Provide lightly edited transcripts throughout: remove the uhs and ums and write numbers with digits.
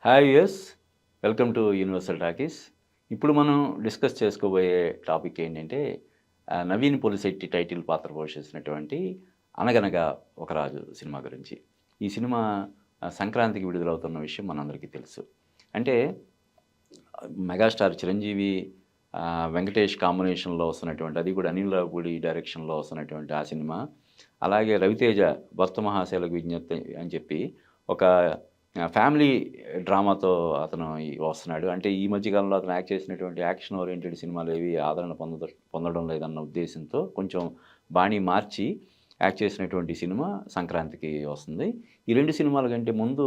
Hi yes welcome to universal talkies. ఇప్పుడు మనం discuss చేసుకోబోయే టాపిక్ ఏంటంటే నవీన్ పొలిశెట్టి టైటిల్ పాత్ర పోషించినటువంటి 'అనగనగా ఒక రాజు' సినిమా గురించి. ఈ సినిమా సంక్రాంతికి విడుదలవుతున్న విషయం మనందరికీ తెలుసు. అంటే మెగాస్టార్ చిరంజీవి, వెంకటేష్ కాంబినేషన్‌లో వస్తున్నటువంటి, అది కూడా అనిల్ రావిపూడి డైరెక్షన్‌లో వస్తున్నటువంటి ఆ సినిమా. అలాగే రవితేజ 'భక్త మహాశైలకు విజ్ఞప్తి' అని చెప్పి ఒక ఫ్యామిలీ డ్రామాతో అతను వస్తున్నాడు. అంటే ఈ మధ్య కాలంలో అతను యాక్ట్ చేసినటువంటి యాక్షన్ ఓరియెంటెడ్ సినిమాలేవి ఆదరణ పొందడం లేదన్న ఉద్దేశంతో కొంచెం బాణీ మార్చి యాక్ట్ చేసినటువంటి సినిమా సంక్రాంతికి వస్తుంది. ఈ 2 సినిమాల కంటే ముందు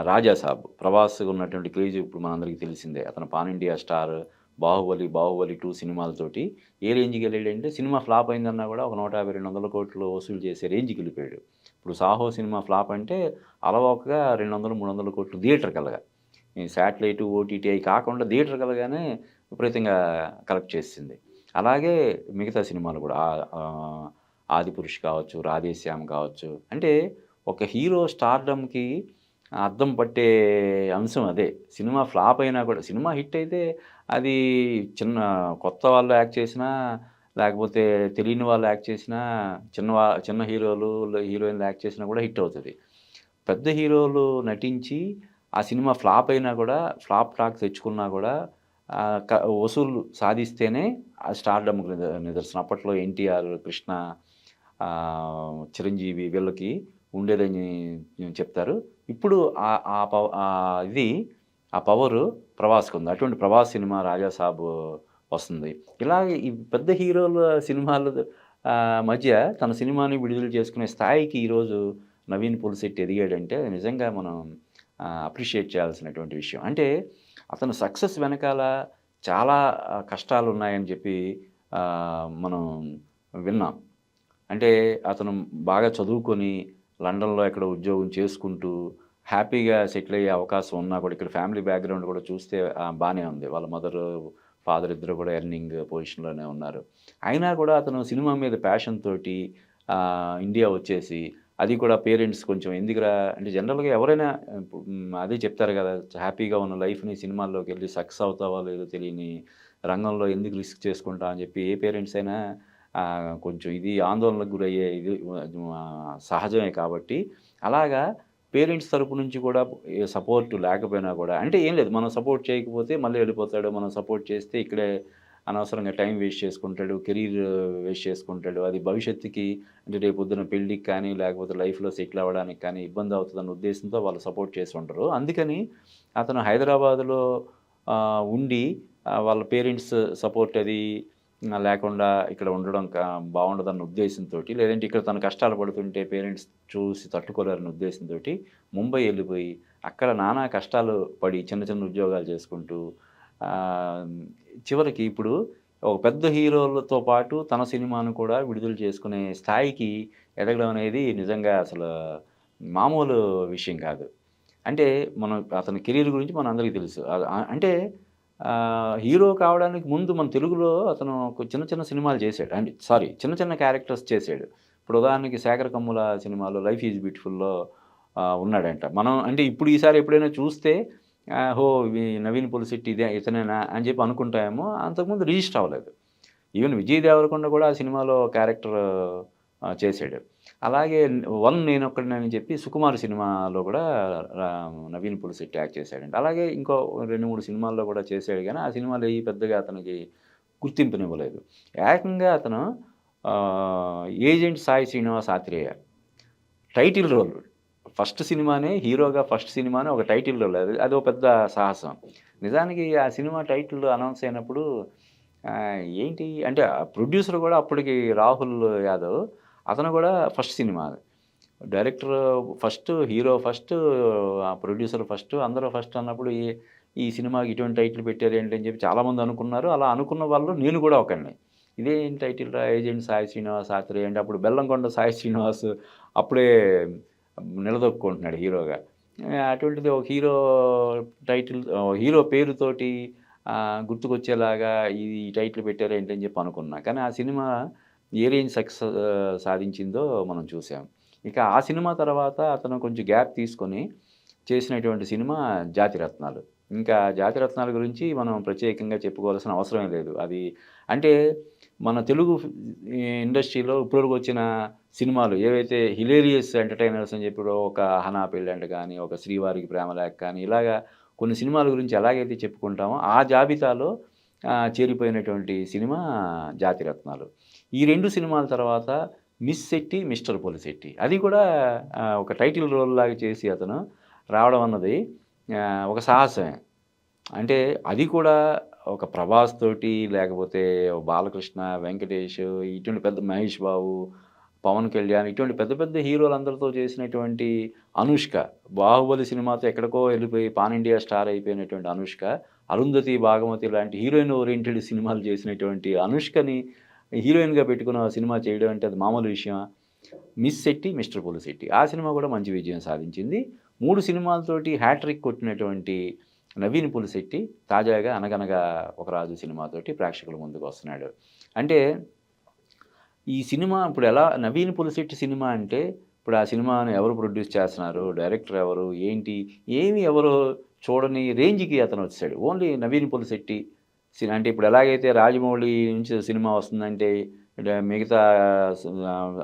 'రాజాసాబ్' ప్రభాస్‌కి ఉన్నటువంటి క్రేజ్ ఇప్పుడు మనందరికీ తెలిసిందే. అతను పాన్ ఇండియా స్టార్. 'బాహుబలి 2' సినిమాలతోటి ఏ రేంజ్‌కెళ్ళాడంటే సినిమా ఫ్లాప్ అయిందన్నా కూడా ఒక 150, 200 కోట్లు వసూలు చేసే రేంజ్‌కెళ్ళిపోయాడు. ఇప్పుడు 'సాహో' సినిమా ఫ్లాప్ అంటే అలవోకగా 200, 300 కోట్లు థియేటర్‌కెళ్ళగా. ఈ శాటిలైటు, ఓటీటీ అయి కాకుండా థియేటర్‌కెళ్ళగానే విపరీతంగా కలెక్ట్ చేసేసింది. అలాగే మిగతా సినిమాలు కూడా 'ఆదిపురుష్' కావచ్చు, 'రాధేశ్యామ్' కావచ్చు. అంటే ఒక హీరో స్టార్డమ్‌కి అద్దం పట్టే అంశం అదే. సినిమా ఫ్లాప్ అయినా కూడా సినిమా హిట్ అయితే అది చిన్న కొత్త వాళ్ళు యాక్ట్ చేసినా, లేకపోతే తెలియని వాళ్ళు యాక్ట్ చేసినా, చిన్న హీరోలు, హీరోయిన్‌లు యాక్ట్ చేసినా కూడా హిట్ అవుతది. పెద్ద హీరోలు నటించి ఆ సినిమా ఫ్లాప్ అయినా కూడా, ఫ్లాప్ టాక్ తెచ్చుకున్నా కూడా ఆహ్, క వసూళ్ళు సాధిస్తేనే ఆ స్టార్‌డమ్‌కి నిదర్శనం. అప్పట్లో 'ఎన్టీఆర్', 'కృష్ణ', 'చిరంజీవి' వీళ్ళకి ఉండేదని చెప్తారు. ఇప్పుడు ఆహ్, ఆ పవ ఇది ఆ పవరు ప్రభాస్‌కుంది. అటువంటి 'ప్రభాస్' సినిమా 'రాజాసాబ్' వస్తుంది. ఇలాగ ఈ పెద్ద హీరోల సినిమాలు మధ్య తన సినిమాని విడుదల చేసుకునే స్థాయికి ఈరోజు నవీన్ పొలిశెట్టి ఎదిగాడంటే నిజంగా మనం అప్రిషియేట్ చేయాల్సినటువంటి విషయం. అంటే అతను సక్సెస్ వెనకాల చాలా కష్టాలున్నాయని చెప్పి మనం విన్నాం. అంటే అతను బాగా చదువుకొని లండన్‌లో ఎక్కడో ఉద్యోగం చేసుకుంటూ హ్యాపీగా సెటిల్ అయ్యే అవకాశం ఉన్నా కూడా ఇక్కడ ఫ్యామిలీ బ్యాక్‌గ్రౌండ్ కూడా చూస్తే బానే ఉంది. వాళ్ళ మదరు, ఫాదర్ ఇద్దరు కూడా ఎర్నింగ్ పొజిషన్‌లోనే ఉన్నారు. అయినా కూడా అతను సినిమా మీద ప్యాషన్ తోటి ఇండియా వచ్చేసి అది కూడా పేరెంట్స్ కొంచెం ఎందుకురా అంటే జనరల్‌గా ఎవరైనా అదే చెప్తారు కదా! హ్యాపీగా ఉన్న లైఫ్‌ని సినిమాల్లోకెళ్ళి సక్సెస్ అవుతావో లేదో తెలియని రంగంలో ఎందుకు రిస్క్ చేసుకుంటావు అని చెప్పి ఏ పేరెంట్స్ అయినా కొంచెం ఇది ఆందోళనకు గురయ్యే ఇది సహజమే కాబట్టి, అలాగా పేరెంట్స్ తరపు నుంచి కూడా సపోర్ట్ లేకపోయినా కూడా అంటే ఏం లేదు మనం సపోర్ట్ చేయకపోతే మళ్ళీ వెళ్ళిపోతాడు. మనం సపోర్ట్ చేస్తే ఇక్కడే అనవసరంగా టైం వేస్ట్ చేసుకుంటాడు. కెరీర్ వేస్ట్ చేసుకుంటాడు. అది భవిష్యత్తుకి అంటే రేపొద్దున పెళ్ళికి కానీ, లేకపోతే లైఫ్‌లో సెటిల్ అవ్వడానికి కానీ ఇబ్బందవుతదన్న ఉద్దేశంతో వాళ్ళు సపోర్ట్ చేసి ఉండరు. అందుకని అతను హైదరాబాద్‌లో ఉండి వాళ్ళ పేరెంట్స్ సపోర్ట్ అది లేకుండా ఇక్కడ ఉండడం బావుండదన్న ఉద్దేశంతోటి, లేదంటే ఇక్కడ తను కష్టాలు పడుతుంటే పేరెంట్స్ చూసి తట్టుకోలేరన్న ఉద్దేశంతోటి ముంబై ఎళ్ళిపోయి, అక్కడ నానా కష్టాలు పడి చిన్న చిన్న ఉద్యోగాలు చేసుకుంటూ ఆహ్, చివరికి ఇప్పుడు ఒక పెద్ద హీరోలతో పాటు తన సినిమాను కూడా విడుదల చేసుకునే స్థాయికి ఎదగడం అనేది నిజంగా అసలు మామూలు విషయం కాదు. అంటే మనం అతని కెరీర్ గురించి మనందరికీ తెలుసు. అంటే హీరో కావడానికి ముందు మన తెలుగులో అతను చిన్న చిన్న సినిమాలు చేశాడు. అంటే సారీ చిన్న చిన్న క్యారెక్టర్స్ చేశాడు. ఇప్పుడు ఉదాహరణకి 'శేఖర్ కమ్ముల' సినిమాలో 'లైఫ్ ఈజ్ బ్యూటిఫుల్‌లో' ఉన్నాడంట. మనం అంటే ఇప్పుడు ఈసారి ఎప్పుడైనా చూస్తే ఓహ్! నవీన్ పొలిశెట్టి ఇతనేనా అని చెప్పి అనుకుంటామేమో. అంతకుముందు రిజిస్టర్ అవ్వలేదు. ఈవెన్ 'విజయ్ దేవరకొండ' కూడా ఆ సినిమాలో క్యారెక్టర్ చేశాడు. అలాగే 'వన్ నేనొక్కడినని' చెప్పి 'సుకుమార్' సినిమాలో కూడా నవీన్ పొలిశెట్టి యాక్ట్ చేశాడండి. అలాగే ఇంకో 2, 3 సినిమాల్లో కూడా చేశాడు గానీ, ఆ సినిమాలేయి పెద్దగా అతనికి గుర్తింపునివ్వలేదు. ఏకంగా అతను agent Sai Srinivas Athreya title role. First సినిమానే హీరోగా ఫస్ట్ సినిమానే ఒక టైటిల్ రోల్. అదో పెద్ద సాహసం. నిజానికి ఆ సినిమా టైటిల్ అనౌన్స్ అయినప్పుడు ఏంటి అంటే ప్రొడ్యూసర్ గూడా అప్పటికి రాహుల్ యాదవ్. అతను గూడా first cinema. Director first, hero first, producer first అందరూ ఫస్ట్ అన్నప్పుడు ఈ సినిమాకి ఇటువంటి టైటిల్ పెట్టారేంటి అని చెప్పి చాలామంది అనుకున్నారు. అలా అనుకున్న వాళ్ళు నేను గూడా ఒకడిని. ఇదేం టైటిల్‌రా 'ఏజెంట్ సాయి శ్రీనివాస్ ఆత్రేయ' అంటే అప్పుడు బెల్లంకొండ సాయి శ్రీనివాస్ అప్పుడే నిలదొక్కుకుంటున్నాడు హీరోగా. అటువంటిది ఒక హీరో టైటిల్ హీరో పేరుతోటి గుర్తుకొచ్చేలాగా ఈ టైటిల్ పెట్టారేంటి అని చెప్పి అనుకున్నా. కానీ ఆ సినిమా ఏ రేంజ్ సక్సెస్ సాధించిందో మనం చూసాం. ఇక ఆ సినిమా తర్వాత అతను కొంచెం గ్యాప్ తీసుకొని చేసినటువంటి సినిమా 'జాతిరత్నాలు'. ఇంకా 'జాతిరత్నాలు' గురించి మనం ప్రత్యేకంగా చెప్పుకోవాల్సిన అవసరమే లేదు. అది అంటే మన తెలుగు ఇండస్ట్రీలో ఇప్పటివరకు వచ్చిన సినిమాలు ఏవైతే హిలేరియస్ ఎంటర్‌టైనర్స్ అని చెప్పి ఒక 'హనా పెళ్ళంట' గాని, ఒక 'శ్రీవారికి ప్రేమలేఖ' కానీ ఇలాగా కొన్ని సినిమాల గురించి ఎలాగైతే చెప్పుకుంటామో ఆ జాబితాలో చేరిపోయినటువంటి సినిమా 'జాతిరత్నాలు'. ఈ 2 సినిమాల తర్వాత 'మిస్ శెట్టి, మిస్టర్ పొలిశెట్టి' అది కూడా ఒక టైటిల్ రోల్ లాగా చేసి అతను రావడం అన్నది ఒక సాహసమే. అంటే అది కూడా ఒక 'ప్రభాస్' తోటి లేకపోతే బాలకృష్ణ, వెంకటేష్ ఇటువంటి పెద్ద 'మహేష్ బాబు', 'పవన్ కళ్యాణ్' ఇటువంటి పెద్ద పెద్ద హీరోలందరితో చేసినటువంటి 'అనుష్క' 'బాహుబలి' సినిమాతో ఎక్కడికో వెళ్ళిపోయి పాన్ ఇండియా స్టార్ అయిపోయినటువంటి 'అనుష్క', 'అరుంధతి భాగమతి' లాంటి హీరోయిన్ ఓరియెంటెడ్ సినిమాలు చేసినటువంటి 'అనుష్కని' హీరోయిన్‌గా పెట్టుకుని ఆ సినిమా చేయడం అంటే అది మామూలు విషయమా? 'మిస్ శెట్టి, మిస్టర్ పొలిశెట్టి' ఆ సినిమా కూడా మంచి విజయం సాధించింది. 3 సినిమాలతోటి హ్యాట్రిక్ కొట్టినటువంటి నవీన్ పొలిశెట్టి తాజాగా 'అనగనగా ఒక రాజు' సినిమాతోటి ప్రేక్షకుల ముందుకు వస్తున్నాడు. అంటే ఈ సినిమా ఇప్పుడు ఎలా 'నవీన్ పొలిశెట్టి' సినిమా అంటే ఇప్పుడు ఆ సినిమాను ఎవరు ప్రొడ్యూస్ చేస్తున్నారు? డైరెక్టర్ ఎవరు? ఏంటి? ఏమి ఎవరు చూడని రేంజ్‌కి అతను వచ్చేసాడు. ఓన్లీ 'నవీన్ పొలిశెట్టి' అంటే ఇప్పుడు ఎలాగైతే 'రాజమౌళి' నుంచి సినిమా వస్తుందంటే మిగతా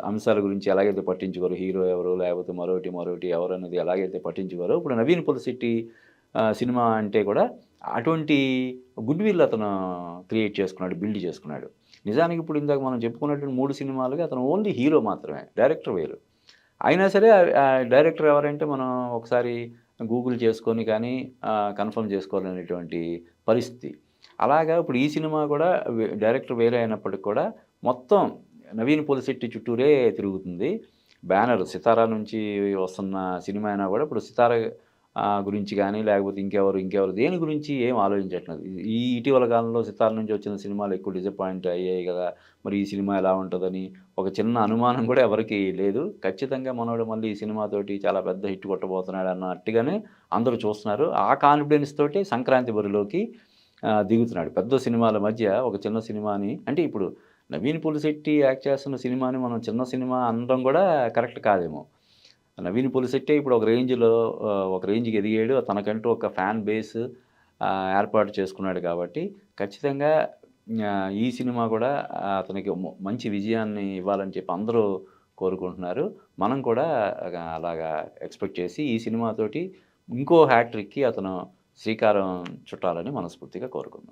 అంశాల గురించి ఎలాగైతే పట్టించుకోరో హీరో ఎవరు? లేకపోతే మరోటి ఎవరన్నది ఎలాగైతే పట్టించుకోరో ఇప్పుడు 'నవీన్ పొలిశెట్టి' సినిమా అంటే కూడా అటువంటి గుడ్ విల్ అతను క్రియేట్ చేసుకున్నాడు. బిల్డ్ చేసుకున్నాడు. నిజానికి ఇప్పుడు ఇందాక మనం చెప్పుకున్నటువంటి 3 సినిమాలకి అతను ఓన్లీ హీరో మాత్రమే. డైరెక్టర్ వేరు. అయినా సరే డైరెక్టర్ ఎవరంటే మనం ఒకసారి గూగుల్ చేసుకొని కానీ కన్ఫర్మ్ చేసుకోవాలనేటువంటి పరిస్థితి. అలాగా ఇప్పుడు ఈ సినిమా కూడా డైరెక్టర్ వేరే అయినప్పటికి కూడా మొత్తం నవీన్ పొలిశెట్టి చుట్టూరే తిరుగుతుంది. బ్యానర్ 'సితార' నుంచి వస్తున్న సినిమా అయినా కూడా ఇప్పుడు 'సితార' గురించి గానీ, లేకపోతే ఇంకెవరు దేని గురించి ఏం ఆలోచించట్లేదు. ఈ ఇటీవల కాలంలో 'సితార' నుంచి వచ్చిన సినిమాలు ఎక్కువ డిసప్పాయింట్ అయ్యాయి గదా! మరి ఈ సినిమా ఎలా ఉంటదని ఒక చిన్న అనుమానం కూడా ఎవరికీ లేదు. ఖచ్చితంగా మనోడు మళ్ళీ ఈ సినిమాతోటి చాలా పెద్ద హిట్ కొట్టబోతున్నాడు అన్నట్టుగానే అందరూ చూస్తున్నారు. ఆ కాన్ఫిడెన్స్ తోటి సంక్రాంతి బరిలోకి దిగుతున్నాడు. పెద్ద సినిమాల మధ్య ఒక చిన్న సినిమాని అంటే ఇప్పుడు నవీన్ పొలిశెట్టి యాక్ట్ చేస్తున్న సినిమాని మనం చిన్న సినిమా అనడం కూడా కరెక్ట్ కాదేమో. నవీన్ పొలిశెట్టే ఇప్పుడు ఒక రేంజ్‌కి ఎదిగాడు. తనకంటూ ఒక ఫ్యాన్ బేస్ ఏర్పాటు చేసుకున్నాడు కాబట్టి ఖచ్చితంగా ఈ సినిమా కూడా అతనికి మంచి విజయాన్ని ఇవ్వాలని చెప్పి అందరూ కోరుకుంటున్నారు. మనం కూడా అలాగా ఎక్స్‌పెక్ట్ చేసి ఈ సినిమాతోటి ఇంకో హ్యాట్రిక్‌కి అతను శ్రీకారం చుట్టాలని మనస్ఫూర్తిగా కోరుకుందాం.